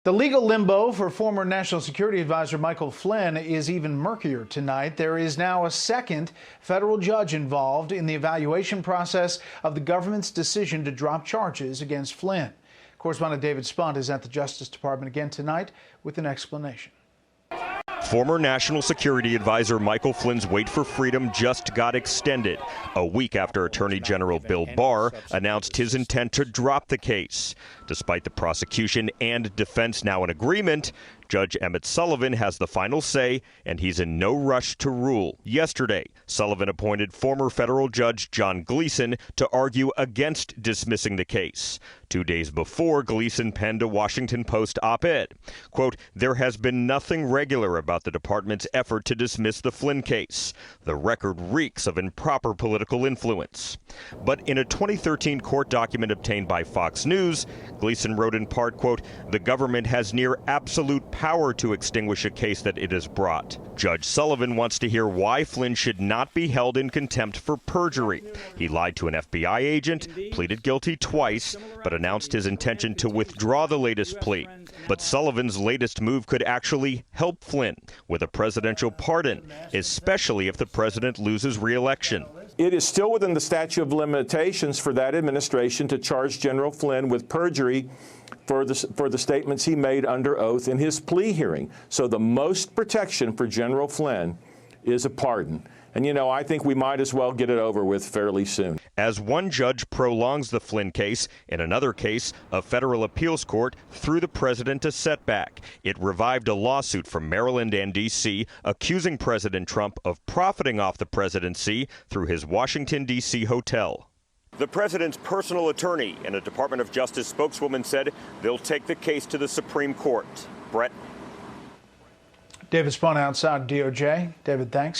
The legal limbo for former National Security Advisor Michael Flynn is even murkier tonight. There is now a second federal judge involved in the evaluation process of the government's decision to drop charges against Flynn. Correspondent David Spunt is at the Justice Department again tonight with an explanation. Former National Security Advisor Michael Flynn's wait for freedom just got extended a week after Attorney General Bill Barr announced his intent to drop the case. Despite the prosecution and defense now in agreement, Judge Emmett Sullivan has the final say, and he's in no rush to rule. Yesterday, Sullivan appointed former federal judge John Gleeson to argue against dismissing the case. 2 days before, Gleeson penned a Washington Post op-ed. Quote, "There has been nothing regular about the department's effort to dismiss the Flynn case. The record reeks of improper political influence." But in a 2013 court document obtained by Fox News, Gleeson wrote in part, quote, "The government has near absolute power to extinguish a case that it has brought." Judge Sullivan wants to hear why Flynn should not be held in contempt for perjury. He lied to an FBI agent, pleaded guilty twice, but announced his intention to withdraw the latest plea. But Sullivan's latest move could actually help Flynn with a presidential pardon, especially if the president loses re-election. It is still within the statute of limitations for that administration to charge General Flynn with perjury for the statements he made under oath in his plea hearing. So the most protection for General Flynn is a pardon. And, you know, I think we might as well get it over with fairly soon. As one judge prolongs the Flynn case, in another case, a federal appeals court threw the president a setback. It revived a lawsuit from Maryland and D.C. accusing President Trump of profiting off the presidency through his Washington, D.C. hotel. The president's personal attorney and a Department of Justice spokeswoman said they'll take the case to the Supreme Court. Brett. David Spunt outside DOJ. David, thanks.